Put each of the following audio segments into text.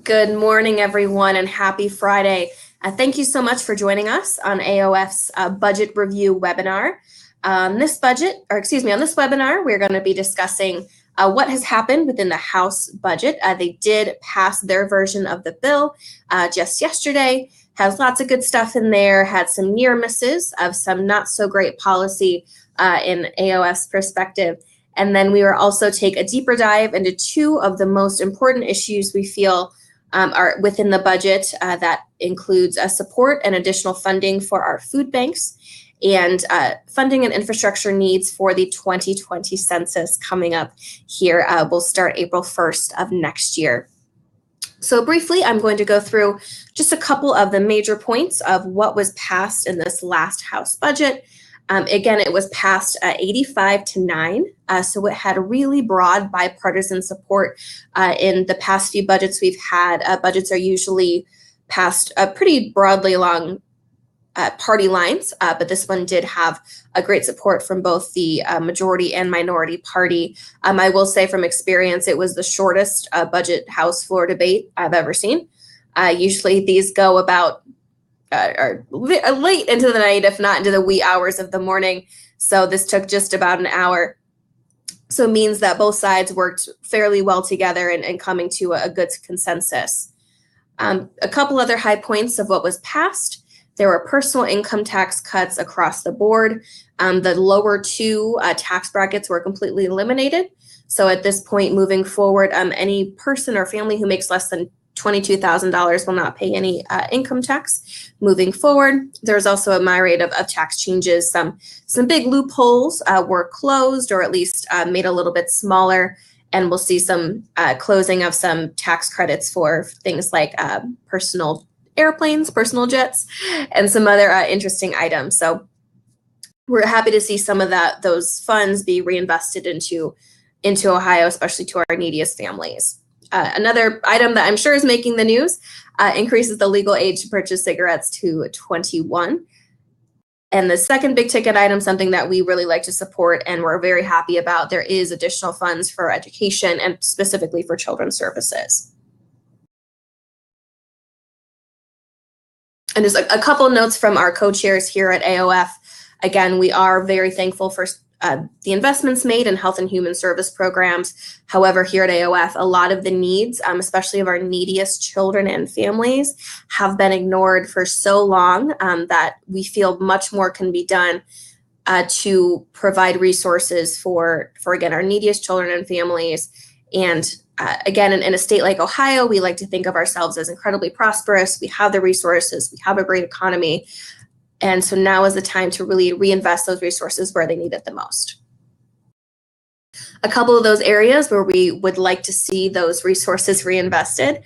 Good morning, everyone, and happy Friday. Thank you so much for joining us on AOF's budget review webinar. On this webinar, we're going to be discussing what has happened within the House budget. They did pass their version of the bill just yesterday. Has lots of good stuff in there, had some near misses of some not so great policy in AOF's perspective. And then we will also take a deeper dive into two of the most important issues we feel are within the budget. That includes support and additional funding for our food banks and funding and infrastructure needs for the 2020 census coming up here. Will start April 1st of next year. So briefly, I'm going to go through just a couple of the major points of what was passed in this last House budget. Again, it was passed 85-9, so it had really broad bipartisan support. In the past few budgets we've had, budgets are usually passed pretty broadly along party lines, but this one did have a great support from both the majority and minority party. I will say from experience, it was the shortest budget House floor debate I've ever seen. Usually these go about or late into the night, if not into the wee hours of the morning. So this took just about an hour. So it means that both sides worked fairly well together and coming to a good consensus. A couple other high points of what was passed. There were personal income tax cuts across the board. The lower two tax brackets were completely eliminated. So at this point, moving forward, any person or family who makes less than $22,000 will not pay any income tax moving forward. There's also a myriad of tax changes. Some big loopholes were closed or at least made a little bit smaller. And we'll see some closing of some tax credits for things like personal airplanes, personal jets, and some other interesting items. So we're happy to see some of those funds be reinvested into Ohio, especially to our neediest families. Another item that I'm sure is making the news increases the legal age to purchase cigarettes to 21. And the second big ticket item, something that we really like to support and we're very happy about, there is additional funds for education and specifically for children's services. And just a couple notes from our co-chairs here at AOF. Again, we are very thankful for the investments made in health and human service programs. However, here at AOF, a lot of the needs, especially of our neediest children and families, have been ignored for so long that we feel much more can be done to provide resources for again, our neediest children and families. And again, in a state like Ohio, we like to think of ourselves as incredibly prosperous. We have the resources, we have a great economy. And so now is the time to really reinvest those resources where they need it the most. A couple of those areas where we would like to see those resources reinvested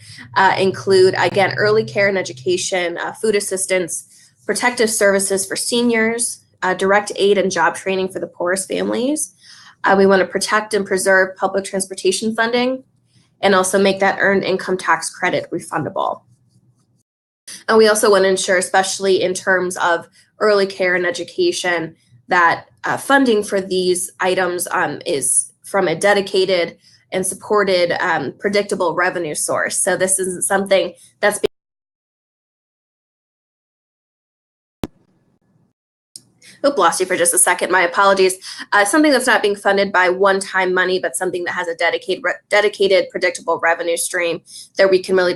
include, again, early care and education, food assistance, protective services for seniors, direct aid and job training for the poorest families. We want to protect and preserve public transportation funding and also make that earned income tax credit refundable. And we also want to ensure, especially in terms of early care and education, that funding for these items is from a dedicated and supported predictable revenue source. So this isn't something that's lost you for just a second. My apologies. Something that's not being funded by one-time money, but something that has a dedicated, predictable revenue stream that we can really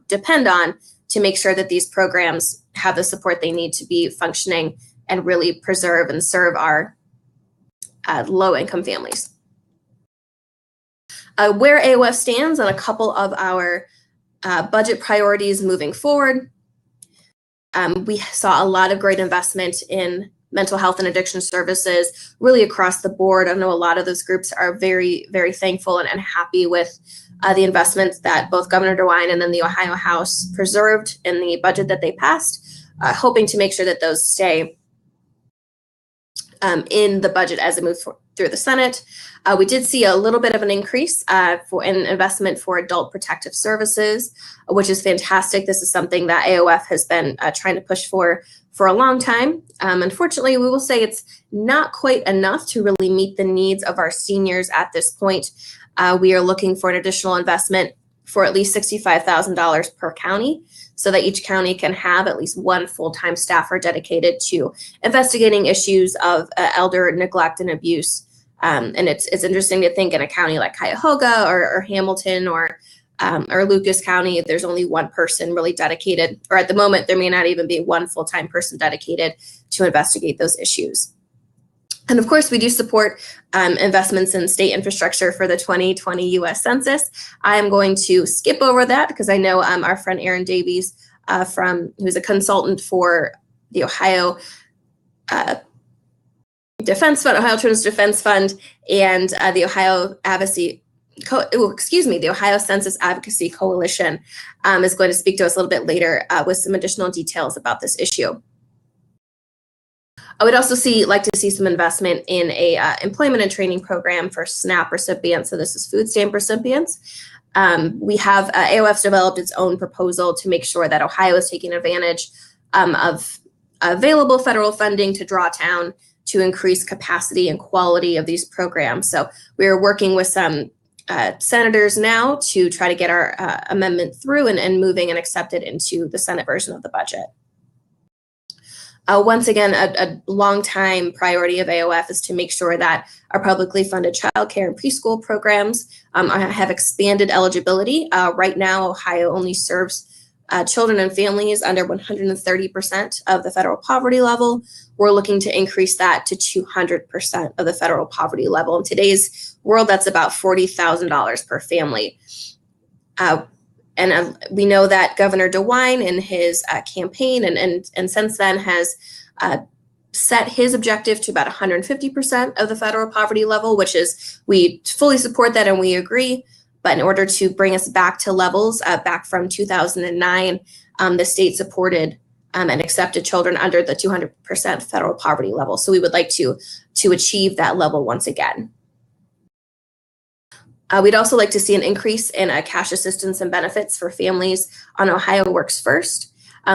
depend on to make sure that these programs have the support they need to be functioning and really preserve and serve our low-income families. Where AOF stands on a couple of our budget priorities moving forward. We saw a lot of great investment in mental health and addiction services really across the board. I know a lot of those groups are very, very thankful and happy with the investments that both Governor DeWine and then the Ohio House preserved in the budget that they passed, hoping to make sure that those stay in the budget as it moves through the Senate. We did see a little bit of an increase in investment for adult protective services, which is fantastic. This is something that AOF has been trying to push for a long time. Unfortunately, we will say it's not quite enough to really meet the needs of our seniors at this point. We are looking for an additional investment for at least $65,000 per county, so that each county can have at least one full-time staffer dedicated to investigating issues of elder neglect and abuse. And it's interesting to think in a county like Cuyahoga or Hamilton or Lucas County, there's only one person really dedicated, or at the moment, there may not even be one full-time person dedicated to investigate those issues. And of course, we do support investments in state infrastructure for the 2020 U.S. Census. I am going to skip over that because I know our friend Aaron Davies, who's a consultant for the Ohio Defense Fund, Ohio Children's Defense Fund, and the Ohio the Ohio Census Advocacy Coalition, is going to speak to us a little bit later with some additional details about this issue. I would also like to see some investment in a employment and training program for SNAP recipients. So this is food stamp recipients. We have AOF's developed its own proposal to make sure that Ohio is taking advantage of available federal funding to draw down to increase capacity and quality of these programs. So we are working with some senators now to try to get our amendment through and moving and accepted into the Senate version of the budget. Once again, a long-time priority of AOF is to make sure that our publicly funded childcare and preschool programs have expanded eligibility. Right now, Ohio only serves children and families under 130% of the federal poverty level. We're looking to increase that to 200% of the federal poverty level. In today's world, that's about $40,000 per family. And we know that Governor DeWine in his campaign and since then has set his objective to about 150% of the federal poverty level, which is, we fully support that and we agree. But in order to bring us back to levels back from 2009, the state supported and accepted children under the 200% federal poverty level. So we would like to achieve that level once again. We'd also like to see an increase in cash assistance and benefits for families on Ohio Works First.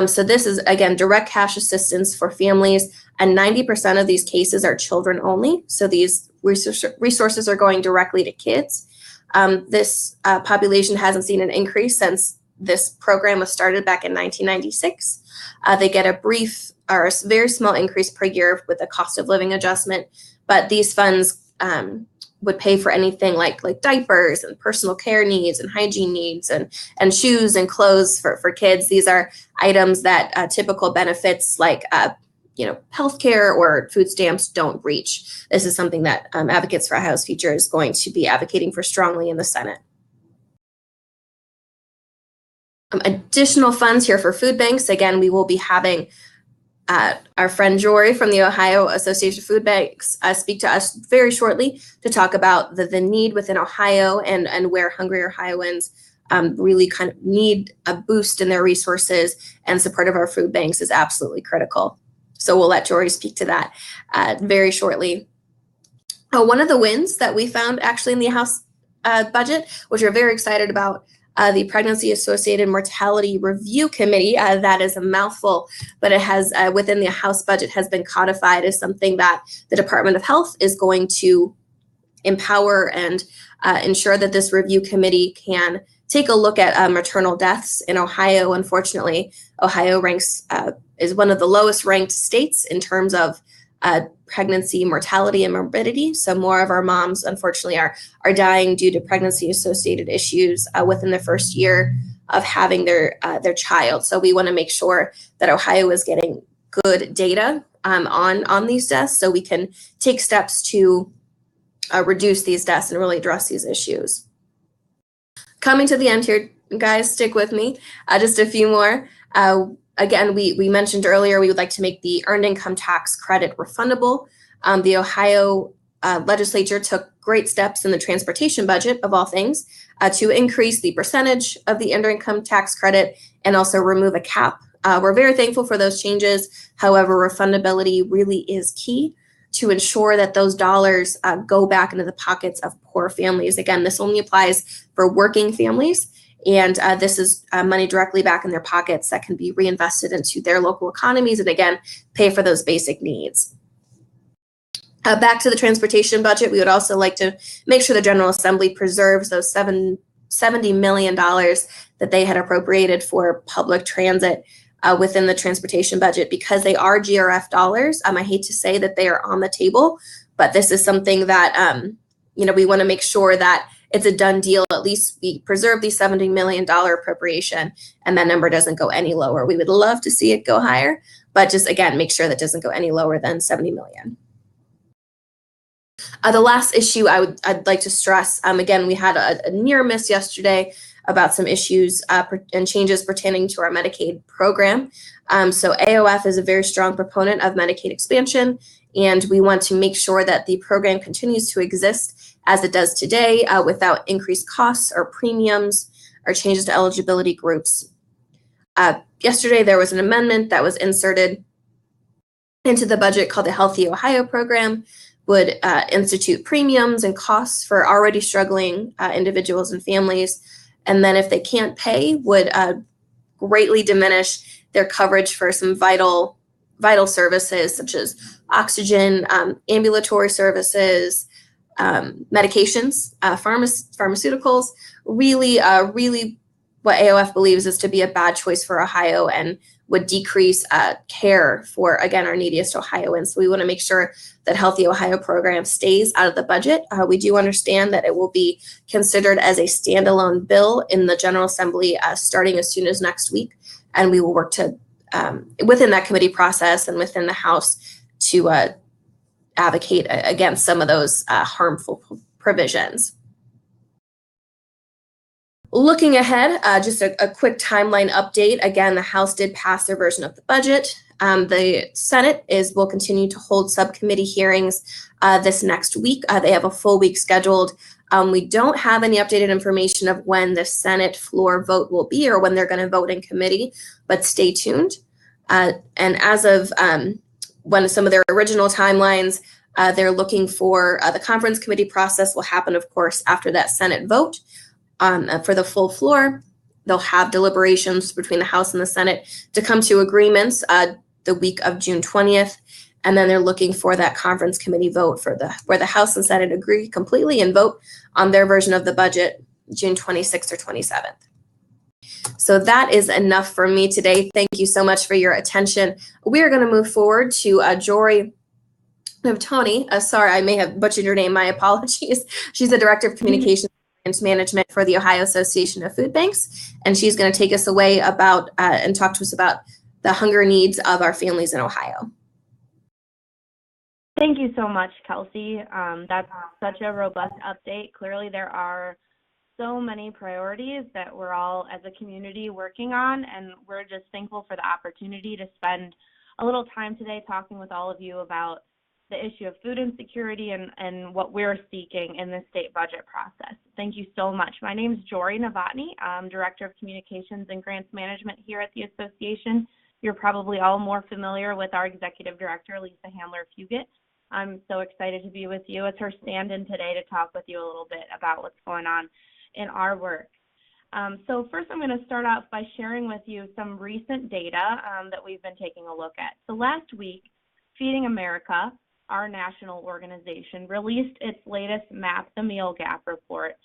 So this is, again, direct cash assistance for families, and 90% of these cases are children only. So these resources are going directly to kids. This population hasn't seen an increase since this program was started back in 1996. They get a brief or a very small increase per year with the cost of living adjustment, but these funds would pay for anything like diapers and personal care needs and hygiene needs and shoes and clothes for kids. These are items that typical benefits like healthcare or food stamps don't reach. This is something that Advocates for Ohio's Future is going to be advocating for strongly in the Senate. Additional funds here for food banks. Again, we will be having our friend Jory from the Ohio Association of Food Banks speak to us very shortly to talk about the need within Ohio and where hungry Ohioans really kind of need a boost in their resources, and support of our food banks is absolutely critical. So we'll let Jory speak to that very shortly. One of the wins that we found actually in the House budget, which we're very excited about, the Pregnancy Associated Mortality Review Committee, that is a mouthful, but it has within the House budget has been codified as something that the Department of Health is going to empower and ensure that this review committee can take a look at maternal deaths in Ohio. Unfortunately, Ohio is one of the lowest ranked states in terms of pregnancy mortality and morbidity. So more of our moms, unfortunately, are dying due to pregnancy associated issues within the first year of having their child. So we want to make sure that Ohio is getting good data on these deaths, so we can take steps to reduce these deaths and really address these issues. Coming to the end here, guys, stick with me. Just a few more. Again, we mentioned earlier we would like to make the earned income tax credit refundable. The Ohio legislature took great steps in the transportation budget, of all things, to increase the percentage of the earned income tax credit and also remove a cap. We're very thankful for those changes. However, refundability really is key to ensure that those dollars go back into the pockets of poor families. Again, this only applies for working families. And this is money directly back in their pockets that can be reinvested into their local economies and, again, pay for those basic needs. Back to the transportation budget, we would also like to make sure the General Assembly preserves those $7 $70 million that they had appropriated for public transit within the transportation budget. Because they are GRF dollars, I hate to say that they are on the table, but this is something that we want to make sure that it's a done deal. At least we preserve the $70 million appropriation and that number doesn't go any lower. We would love to see it go higher, but just again, make sure that doesn't go any lower than 70 million. The last issue I'd like to stress, again, we had a near miss yesterday about some issues and changes pertaining to our Medicaid program. So AOF is a very strong proponent of Medicaid expansion, and we want to make sure that the program continues to exist as it does today without increased costs or premiums or changes to eligibility groups. Yesterday, there was an amendment that was inserted into the budget called the Healthy Ohio program, would institute premiums and costs for already struggling individuals and families. And then if they can't pay, would greatly diminish their coverage for some vital services such as oxygen, ambulatory services, medications, pharmaceuticals. Really what AOF believes is to be a bad choice for Ohio and would decrease care for, again, our neediest Ohioans. So we want to make sure that Healthy Ohio program stays out of the budget. We do understand that it will be considered as a standalone bill in the General Assembly starting as soon as next week. And we will work to, within that committee process and within the House, to advocate against some of those harmful provisions. Looking ahead, just a quick timeline update. Again, the House did pass their version of the budget. The Senate will continue to hold subcommittee hearings this next week. They have a full week scheduled. We don't have any updated information of when the Senate floor vote will be or when they're going to vote in committee, but stay tuned. And as of when some of their original timelines, they're looking for the conference committee process will happen, of course, after that Senate vote. For the full floor, they'll have deliberations between the House and the Senate to come to agreements the week of June 20th. And then they're looking for that conference committee vote where the House and Senate agree completely and vote on their version of the budget June 26th or 27th. So that is enough for me today. Thank you so much for your attention. We are going to move forward to Jory Tony. Sorry, I may have butchered your name. My apologies. She's the Director of Communications and Management for the Ohio Association of Food Banks, and she's going to take us away about and talk to us about the hunger needs of our families in Ohio. Thank you so much, Kelsey. That's such a robust update. Clearly, there are so many priorities that we're all as a community working on, and we're just thankful for the opportunity to spend a little time today talking with all of you about the issue of food insecurity and what we're seeking in the state budget process. Thank you so much. My name is Jory Novotny. I'm Director of Communications and Grants Management here at the association. You're probably all more familiar with our Executive Director, Lisa Handler-Fugit. I'm so excited to be with you as her stand-in today to talk with you a little bit about what's going on in our work. So first I'm going to start off by sharing with you some recent data that we've been taking a look at. So last week, Feeding America, our national organization, released its latest Map the Meal Gap report.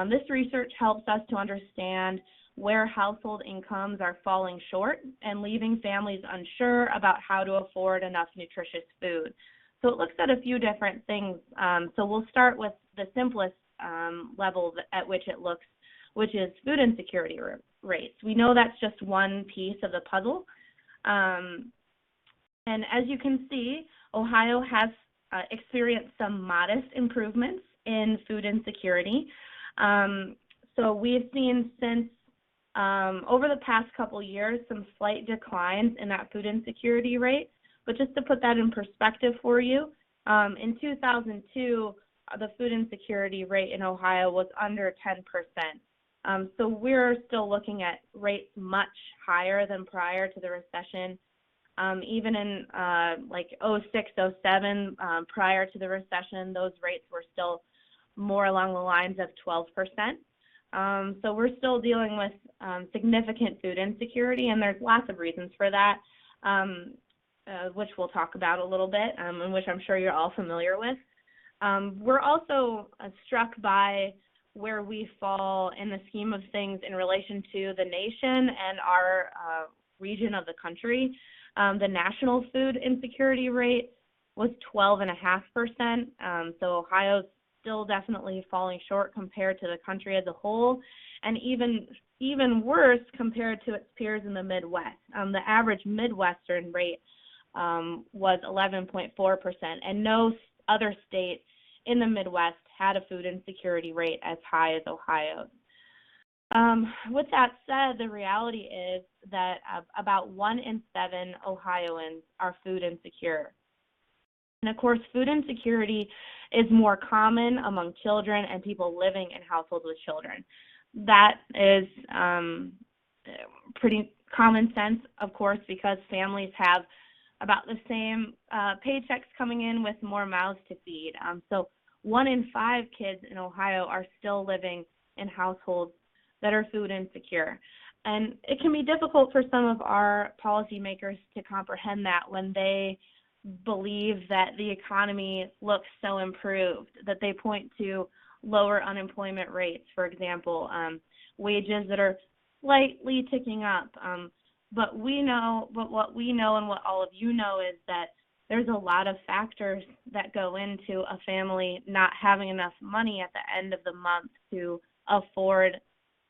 This research helps us to understand where household incomes are falling short and leaving families unsure about how to afford enough nutritious food. So it looks at a few different things. So we'll start with the simplest level at which it looks, which is food insecurity rates. We know that's just one piece of the puzzle. And as you can see, Ohio has experienced some modest improvements in food insecurity. So we've seen since over the past couple years some slight declines in that food insecurity rate. But just to put that in perspective for you, in 2002, the food insecurity rate in Ohio was under 10%. So we're still looking at rates much higher than prior to the recession. Even in like 06, 07, prior to the recession, those rates were still more along the lines of 12%. So we're still dealing with significant food insecurity, and there's lots of reasons for that, which we'll talk about a little bit, and which I'm sure you're all familiar with. We're also struck by where we fall in the scheme of things in relation to the nation and our region of the country. The national food insecurity rate was 12.5%. So Ohio's still definitely falling short compared to the country as a whole, and even worse compared to its peers in the Midwest. The average Midwestern rate was 11.4%, and no other state in the Midwest had a food insecurity rate as high as Ohio's. With that said, the reality is that about 1 in 7 Ohioans are food insecure. And of course, food insecurity is more common among children and people living in households with children. That is pretty common sense, of course, because families have about the same paychecks coming in with more mouths to feed. So 1 in 5 kids in Ohio are still living in households that are food insecure. And it can be difficult for some of our policymakers to comprehend that when they believe that the economy looks so improved, that they point to lower unemployment rates, for example, wages that are slightly ticking up. But what we know and what all of you know is that there's a lot of factors that go into a family not having enough money at the end of the month to afford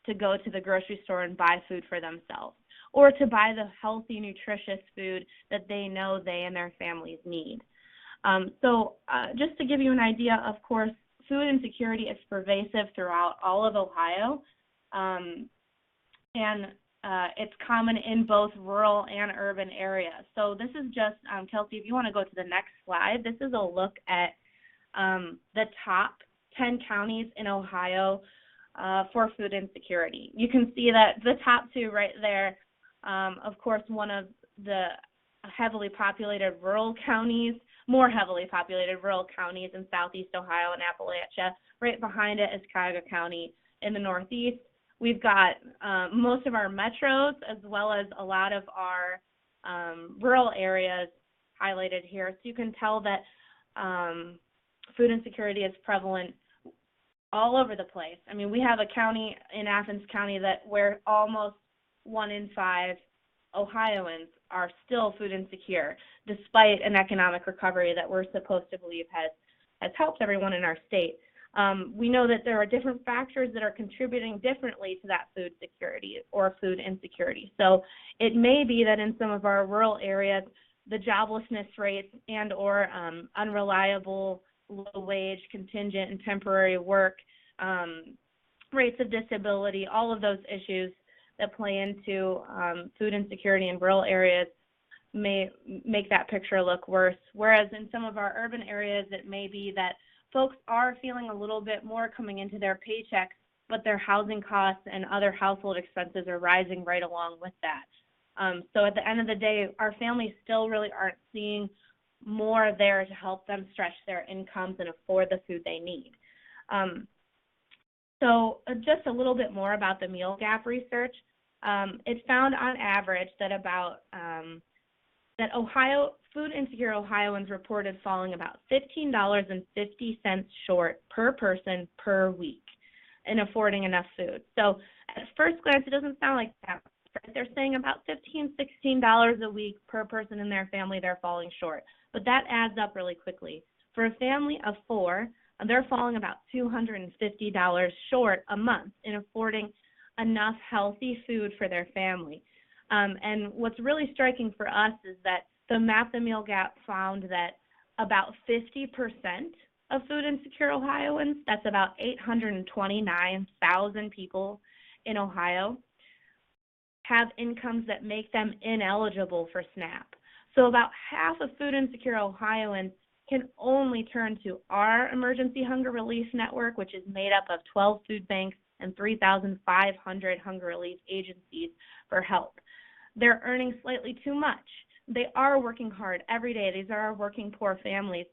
to go to the grocery store and buy food for themselves, or to buy the healthy, nutritious food that they know they and their families need. So just to give you an idea, of course, food insecurity is pervasive throughout all of Ohio, and it's common in both rural and urban areas. So this is just, Kelsey, if you want to go to the next slide, this is a look at the top 10 counties in Ohio for food insecurity. You can see that the top 2 right there, of course, one of the heavily populated rural counties, more heavily populated rural counties in southeast Ohio and Appalachia. Right behind it is Cuyahoga County in the northeast. We've got most of our metros as well as a lot of our rural areas highlighted here. So you can tell that food insecurity is prevalent all over the place. I mean, we have a county in Athens County where almost 1 in 5 Ohioans are still food insecure, despite an economic recovery that we're supposed to believe has helped everyone in our state. We know that there are different factors that are contributing differently to that food security or food insecurity. So it may be that in some of our rural areas, the joblessness rates and or unreliable low-wage, contingent, and temporary work, rates of disability, all of those issues that play into food insecurity in rural areas may make that picture look worse. Whereas in some of our urban areas, it may be that folks are feeling a little bit more coming into their paychecks, but their housing costs and other household expenses are rising right along with that. So at the end of the day, our families still really aren't seeing more there to help them stretch their incomes and afford the food they need. So just a little bit more about the meal gap research. It found on average that that food insecure Ohioans reported falling about $15.50 short per person per week in affording enough food. So at first glance, it doesn't sound like that. They're saying about $15, $16 a week per person in their family they're falling short. But that adds up really quickly. For a family of 4, they're falling about $250 short a month in affording enough healthy food for their family. And what's really striking for us is that the Map the Meal Gap found that about 50% of food insecure Ohioans, that's about 829,000 people in Ohio, have incomes that make them ineligible for SNAP. So about half of food insecure Ohioans can only turn to our Emergency Hunger Relief Network, which is made up of 12 food banks and 3,500 hunger relief agencies for help. They're earning slightly too much. They are working hard every day. These are our working poor families,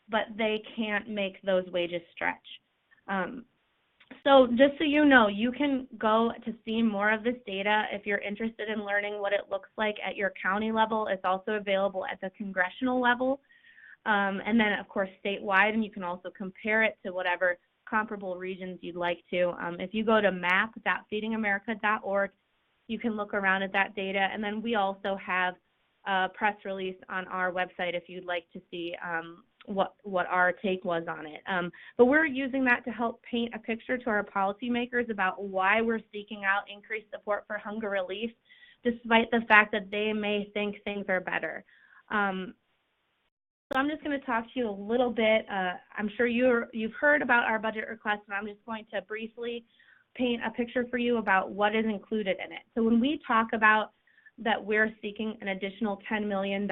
but they can't make those wages stretch. So just so you know, you can go to see more of this data if you're interested in learning what it looks like at your county level. It's also available at the congressional level, and then, of course, statewide, and you can also compare it to whatever comparable regions you'd like to. If you go to map.feedingamerica.org, you can look around at that data. And then we also have a press release on our website if you'd like to see what our take was on it. But we're using that to help paint a picture to our policymakers about why we're seeking out increased support for hunger relief, despite the fact that they may think things are better. So I'm just going to talk to you a little bit. I'm sure you've heard about our budget request, and I'm just going to briefly paint a picture for you about what is included in it. So when we talk about that we're seeking an additional $10 million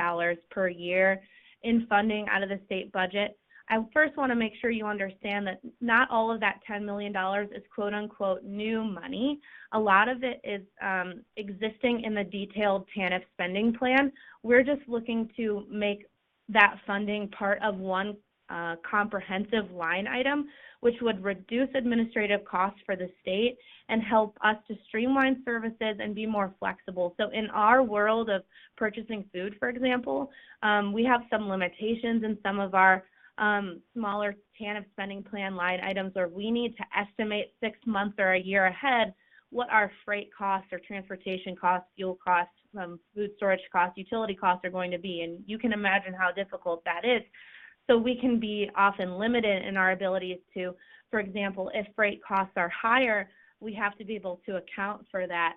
per year in funding out of the state budget, I first want to make sure you understand that not all of that $10 million is quote unquote new money. A lot of it is existing in the detailed TANF spending plan. We're just looking to make that funding part of one comprehensive line item, which would reduce administrative costs for the state and help us to streamline services and be more flexible. So in our world of purchasing food, for example, we have some limitations in some of our smaller TANF spending plan line items where we need to estimate 6 months or a year ahead what our freight costs or transportation costs, fuel costs, food storage costs, utility costs are going to be. And you can imagine how difficult that is. So we can be often limited in our abilities to, for example, if freight costs are higher, we have to be able to account for that.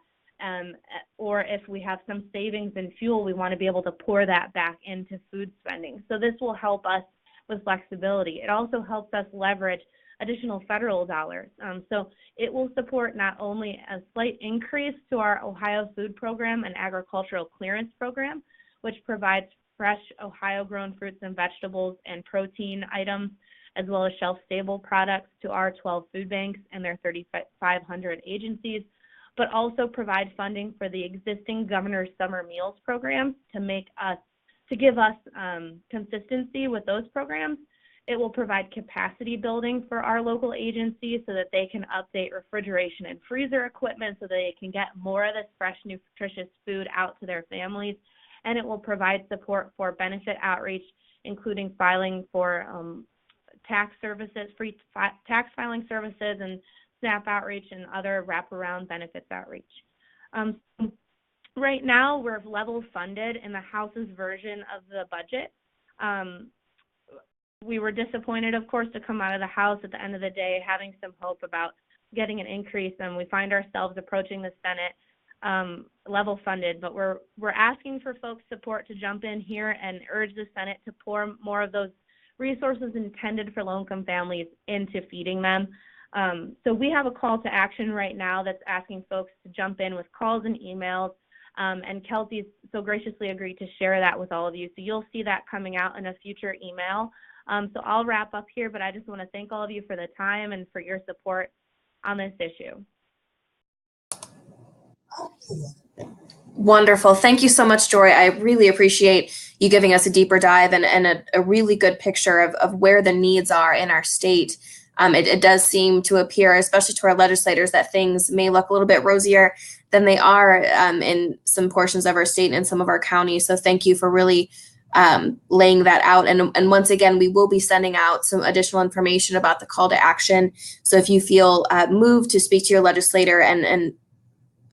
Or if we have some savings in fuel, we want to be able to pour that back into food spending. So this will help us with flexibility. It also helps us leverage additional federal dollars. So it will support not only a slight increase to our Ohio Food Program and Agricultural Clearance Program, which provides fresh Ohio-grown fruits and vegetables and protein items, as well as shelf-stable products to our 12 food banks and their 3,500 agencies, but also provide funding for the existing Governor's Summer Meals program to give us consistency with those programs. It will provide capacity building for our local agencies so that they can update refrigeration and freezer equipment so that they can get more of this fresh, nutritious food out to their families. And it will provide support for benefit outreach, including filing for tax services, free tax filing services, and SNAP outreach and other wraparound benefits outreach. Right now, we're level funded in the House's version of the budget. We were disappointed, of course, to come out of the House at the end of the day, having some hope about getting an increase, and we find ourselves approaching the Senate level funded. But we're asking for folks' support to jump in here and urge the Senate to pour more of those resources intended for low-income families into feeding them. So we have a call to action right now that's asking folks to jump in with calls and emails. And Kelsey's so graciously agreed to share that with all of you. So you'll see that coming out in a future email. So I'll wrap up here, but I just want to thank all of you for the time and for your support on this issue. Wonderful. Thank you so much, Jory. I really appreciate you giving us a deeper dive and a really good picture of where the needs are in our state. It does seem to appear, especially to our legislators, that things may look a little bit rosier than they are in some portions of our state and some of our counties. So thank you for really laying that out. And once again, we will be sending out some additional information about the call to action. So if you feel moved to speak to your legislator and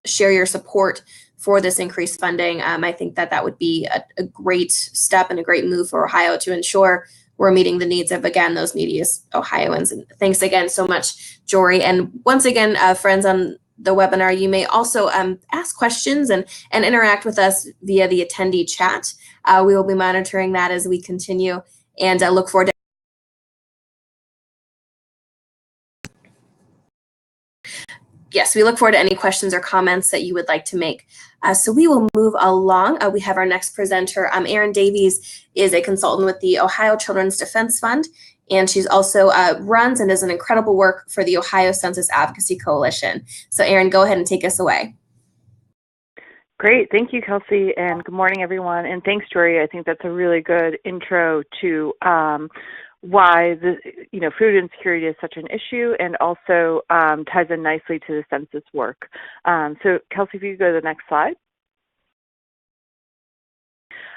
share your support for this increased funding, I think that would be a great step and a great move for Ohio to ensure we're meeting the needs of, again, those neediest Ohioans. And thanks again so much, Jory. And once again, friends on the webinar, you may also ask questions and interact with us via the attendee chat. We will be monitoring that as we continue, and I look forward to we look forward to any questions or comments that you would like to make. So we will move along. We have our next presenter. Erin Davies is a consultant with the Ohio Children's Defense Fund, and she's also runs and does an incredible work for the Ohio Census Advocacy Coalition. So Erin, go ahead and take us away. Great. Thank you, Kelsey, and good morning, everyone. And thanks, Jory. I think that's a really good intro to why food insecurity is such an issue, and also ties in nicely to the census work. So Kelsey, if you could go to the next slide.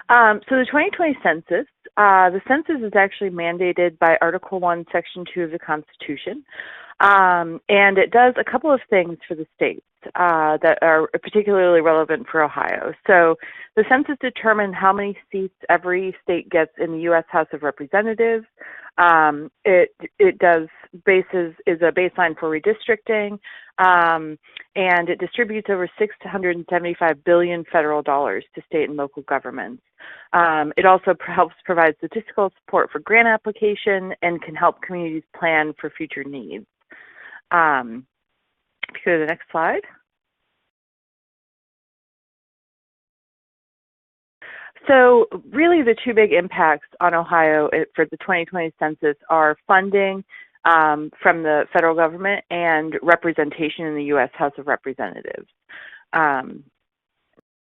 So the 2020 census, the census is actually mandated by Article 1, Section 2 of the Constitution. And it does a couple of things for the states that are particularly relevant for Ohio. So the census determines how many seats every state gets in the U.S. House of Representatives. It is a baseline for redistricting, and it distributes over $675 billion federal dollars to state and local governments. It also helps provide statistical support for grant application and can help communities plan for future needs. If you go to the next slide. So really the two big impacts on Ohio for the 2020 census are funding from the federal government and representation in the U.S. House of Representatives.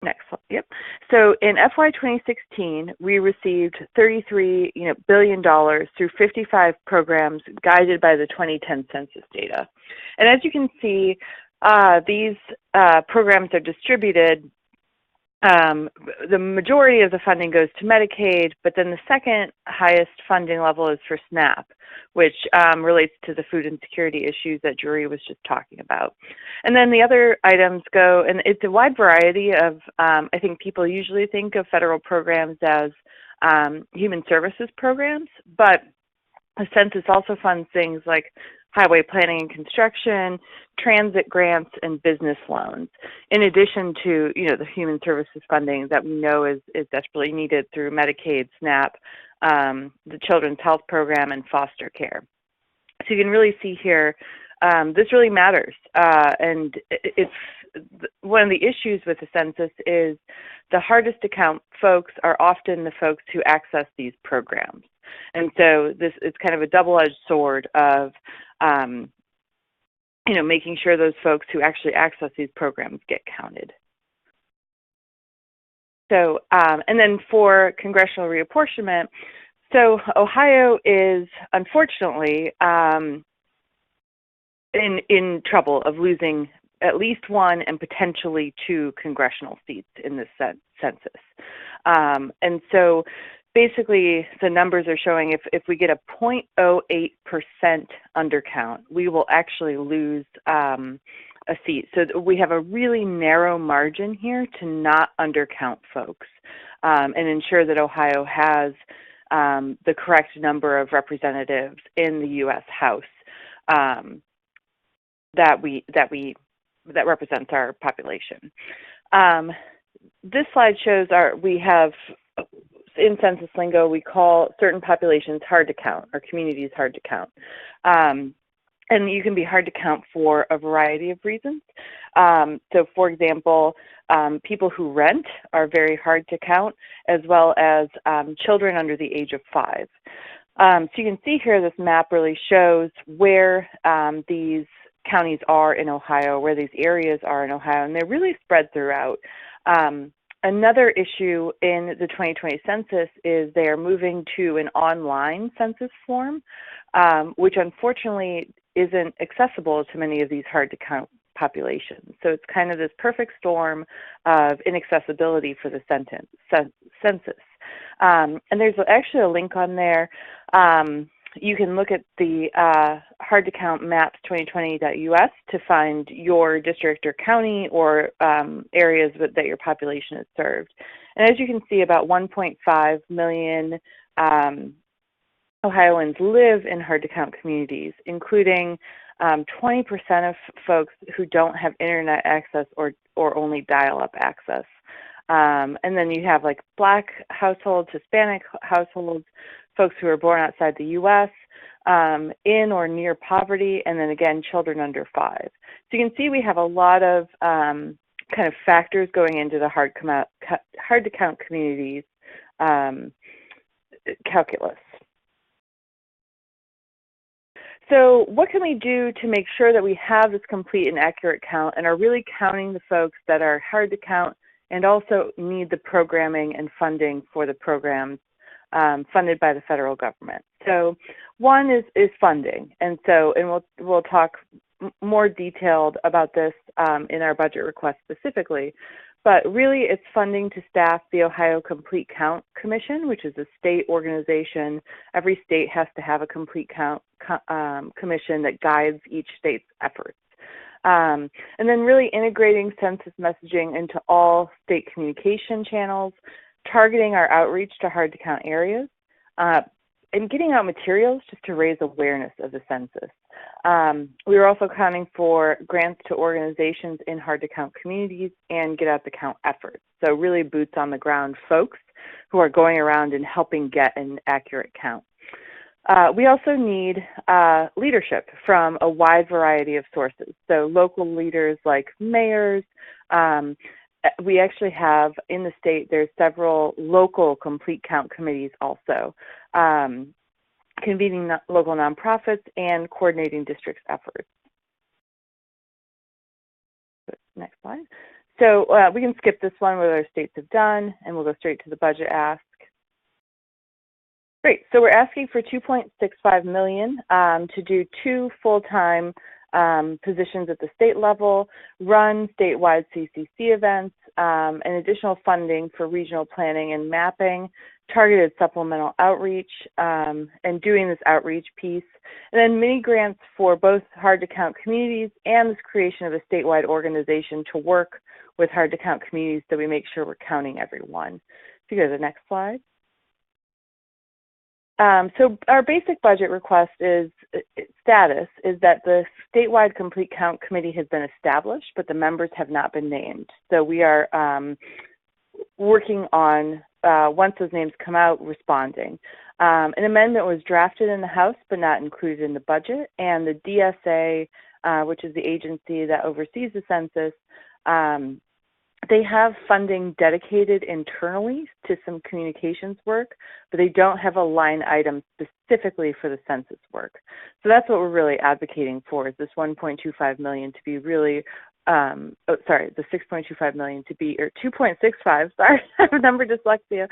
Next slide. Yep. So in FY 2016, we received $33 billion through 55 programs guided by the 2010 census data. And as you can see, these programs are distributed. The majority of the funding goes to Medicaid, but then the second highest funding level is for SNAP, which relates to the food insecurity issues that Drury was just talking about. And then the other items go, and it's a wide variety of, I think people usually think of federal programs as human services programs, but the census also funds things like highway planning and construction, transit grants, and business loans, in addition to the human services funding that we know is desperately needed through Medicaid, SNAP, the Children's Health Program, and foster care. So you can really see here, this really matters, and it's one of the issues with the census is the hardest to count folks are often the folks who access these programs. And so this is kind of a double-edged sword of making sure those folks who actually access these programs get counted. So, and then for congressional reapportionment, so Ohio is unfortunately in trouble of losing at least one and potentially two congressional seats in this census. And so basically, the numbers are showing if we get a 0.08% undercount, we will actually lose a seat. So we have a really narrow margin here to not undercount folks and ensure that Ohio has the correct number of representatives in the U.S. House that represents our population. This slide shows we have. In census lingo, we call certain populations hard to count, or communities hard to count. And you can be hard to count for a variety of reasons. So for example, people who rent are very hard to count, as well as children under the age of 5. So you can see here this map really shows where these counties are in Ohio, where these areas are in Ohio, and they're really spread throughout. Another issue in the 2020 census is they are moving to an online census form, which unfortunately isn't accessible to many of these hard-to-count populations. So it's kind of this perfect storm of inaccessibility for the census. And there's actually a link on there. You can look at the hard-to-count maps 2020.us to find your district or county or areas that your population is served. And as you can see, about 1.5 million Ohioans live in hard-to-count communities, including 20% of folks who don't have internet access or only dial-up access. And then you have like Black households, Hispanic households, folks who are born outside the U.S., in or near poverty, and then again, children under 5. So you can see we have a lot of kind of factors going into the hard-to-count communities calculus. So what can we do to make sure that we have this complete and accurate count and are really counting the folks that are hard to count and also need the programming and funding for the programs funded by the federal government? So one is funding, and we'll talk more detailed about this in our budget request specifically. but really it's funding to staff the Ohio Complete Count Commission, which is a state organization. Every state has to have a complete count commission that guides each state's efforts. And then really integrating census messaging into all state communication channels, targeting our outreach to hard to count areas, and getting out materials just to raise awareness of the census. We are also accounting for grants to organizations in hard to count communities and get out the count efforts. So really boots on the ground folks who are going around and helping get an accurate count. We also need leadership from a wide variety of sources. So local leaders like mayors. We actually have in the state, there's several local complete count committees also, convening local nonprofits and coordinating districts' efforts. Next slide. So we can skip this one, what other states have done, and we'll go straight to the budget ask. Great, so we're asking for $2.65 million to do 2 full-time positions at the state level, run statewide CCC events, and additional funding for regional planning and mapping, targeted supplemental outreach, and doing this outreach piece, and then mini grants for both hard to count communities and this creation of a statewide organization to work with hard to count communities so we make sure we're counting everyone. If you go to the next slide. So our basic budget request status is that the statewide complete count committee has been established, but the members have not been named. So we are working on, once those names come out, responding. An amendment was drafted in the House, but not included in the budget. And the DSA, which is the agency that oversees the census, they have funding dedicated internally to some communications work, but they don't have a line item specifically for the census work. So that's what we're really advocating for, is this $1.25 million to be really, the $6.25 million to be, or 2.65, sorry, I have number dyslexia,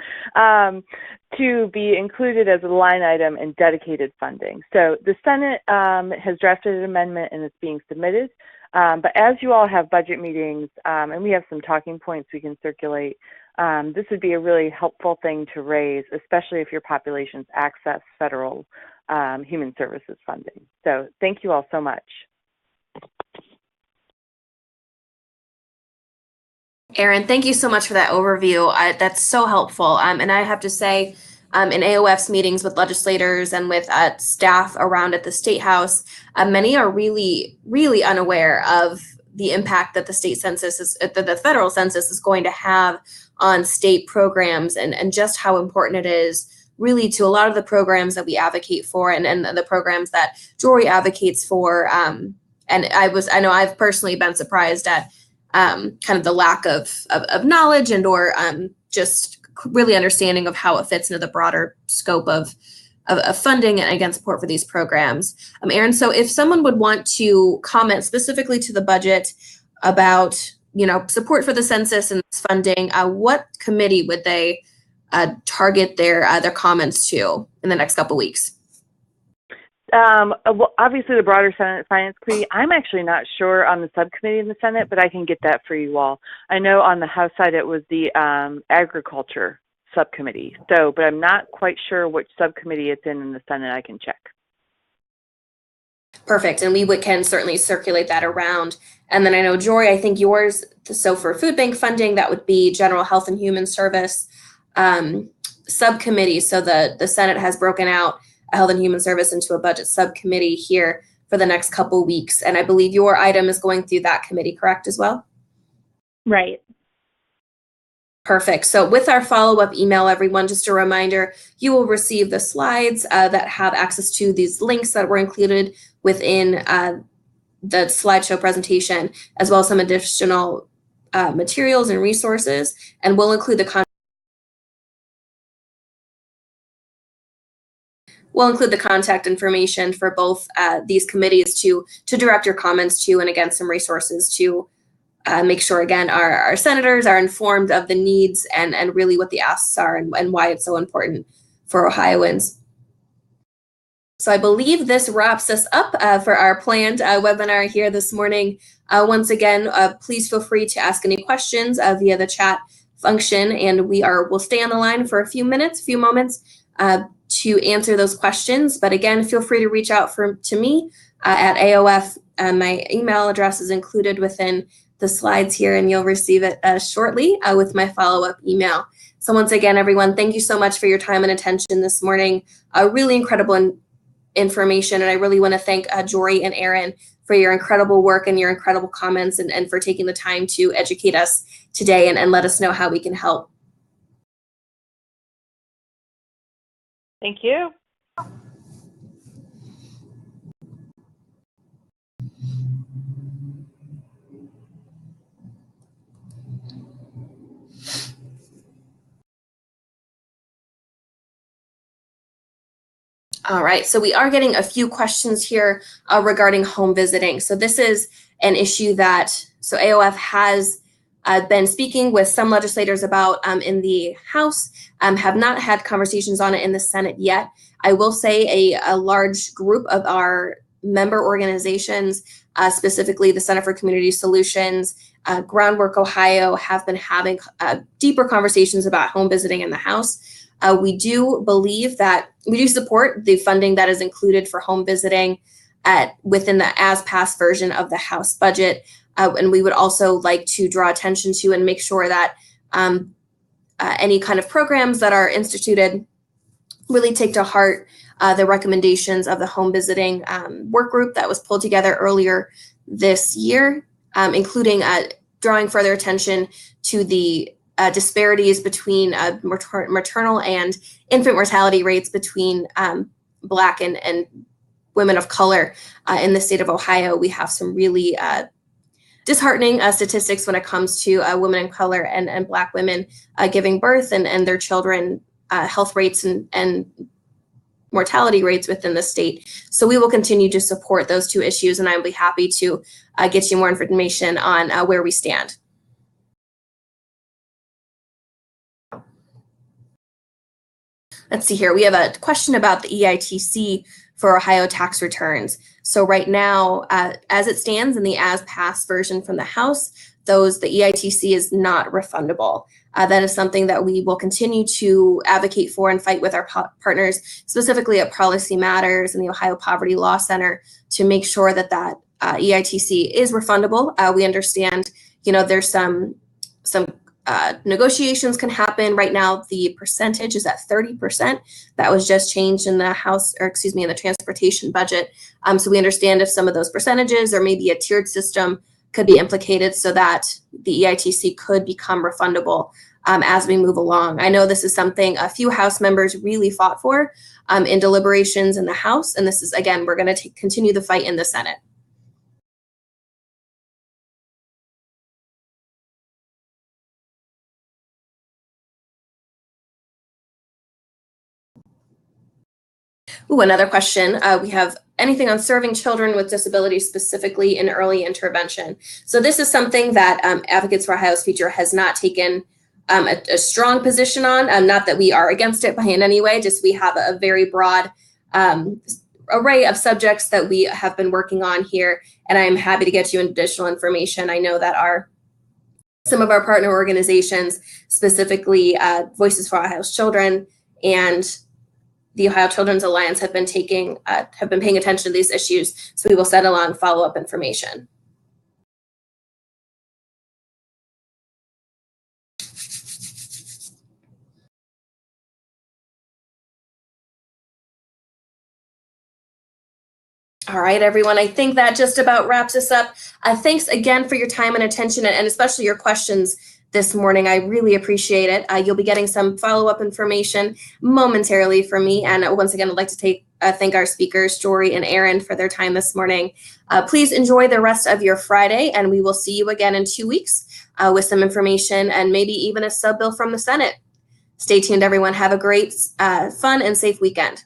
to be included as a line item in dedicated funding. So the Senate has drafted an amendment and it's being submitted. But as you all have budget meetings, and we have some talking points we can circulate, this would be a really helpful thing to raise, especially if your populations access federal human services funding. So thank you all so much. Erin, thank you so much for that overview. That's so helpful. And I have to say, in AOF's meetings with legislators and with staff around at the State House, many are really, really unaware of the impact that the state census is, that the federal census is going to have on state programs, and just how important it is really to a lot of the programs that we advocate for, and the programs that Jory advocates for. And I know I've personally been surprised at kind of the lack of knowledge and or just really understanding of how it fits into the broader scope of funding and again support for these programs. Erin, so if someone would want to comment specifically to the budget about, you know, support for the census and this funding, what committee would they target their comments to in the next couple weeks? Well, obviously the broader Senate Finance Committee. I'm actually not sure on the subcommittee in the Senate, but I can get that for you all. I know on the House side it was the Agriculture Subcommittee. So, but I'm not quite sure which subcommittee it's in the Senate. I can check. Perfect, and we can certainly circulate that around. And then I know, Jory, I think yours, so for food bank funding, that would be General Health and Human Service subcommittee. So the Senate has broken out Health and Human Service into a budget subcommittee here for the next couple weeks. And I believe your item is going through that committee, correct, as well? Right. Perfect. So with our follow-up email, everyone, just a reminder, you will receive the slides that have access to these links that were included within the slideshow presentation, as well as some additional materials and resources. And we'll include the contact information for both these committees to direct your comments to, and again, some resources to make sure, again, our senators are informed of the needs and really what the asks are and why it's so important for Ohioans. So I believe this wraps us up for our planned webinar here this morning. Once again, please feel free to ask any questions via the chat function, and we'll stay on the line for a few moments to answer those questions. But again, feel free to reach out to me at AOF. My email address is included within the slides here, and you'll receive it shortly with my follow-up email. So once again, everyone, thank you so much for your time and attention this morning. Really incredible information, and I really want to thank Jory and Aaron for your incredible work and your incredible comments, and for taking the time to educate us today and let us know how we can help. Thank you. All right, so we are getting a few questions here regarding home visiting. So this is an issue that AOF has been speaking with some legislators about in the House, have not had conversations on it in the Senate yet. I will say a large group of our member organizations, specifically the Center for Community Solutions, Groundwork Ohio, have been having deeper conversations about home visiting in the House. We do believe that we do support the funding that is included for home visiting within the as-passed version of the House budget. And we would also like to draw attention to and make sure that any kind of programs that are instituted really take to heart the recommendations of the home visiting work group that was pulled together earlier this year, including drawing further attention to the disparities between maternal and infant mortality rates between Black and women of color in the state of Ohio. We have some really disheartening statistics when it comes to women of color and Black women giving birth and their children, health rates and mortality rates within the state. So we will continue to support those two issues, and I'll be happy to get you more information on where we stand. Let's see here. We have a question about the EITC for Ohio tax returns. So right now, as it stands in the as-passed version from the House, the EITC is not refundable. That is something that we will continue to advocate for and fight with our partners, specifically at Policy Matters and the Ohio Poverty Law Center, to make sure that EITC is refundable. We understand, there's some negotiations can happen. Right now, the percentage is at 30%. That was just changed in the House, in the transportation budget. So we understand if some of those percentages or maybe a tiered system could be implicated so that the EITC could become refundable as we move along. I know this is something a few House members really fought for in deliberations in the House. And this is, again, we're going to continue the fight in the Senate. Ooh, another question. We have anything on serving children with disabilities, specifically in early intervention. So this is something that Advocates for Ohio's Future has not taken a strong position on. Not that we are against it by in any way, just we have a very broad array of subjects that we have been working on here, and I'm happy to get you additional information. I know that some of our partner organizations, specifically Voices for Ohio's Children and the Ohio Children's Alliance, have been paying attention to these issues. So we will send along follow-up information. All right, everyone, I think that just about wraps us up. Thanks again for your time and attention, and especially your questions this morning. I really appreciate it. You'll be getting some follow-up information momentarily from me. And once again, I'd like to thank our speakers, Jory and Aaron, for their time this morning. Please enjoy the rest of your Friday, and we will see you again in 2 weeks with some information and maybe even a sub bill from the Senate. Stay tuned, everyone. Have a great, fun, and safe weekend.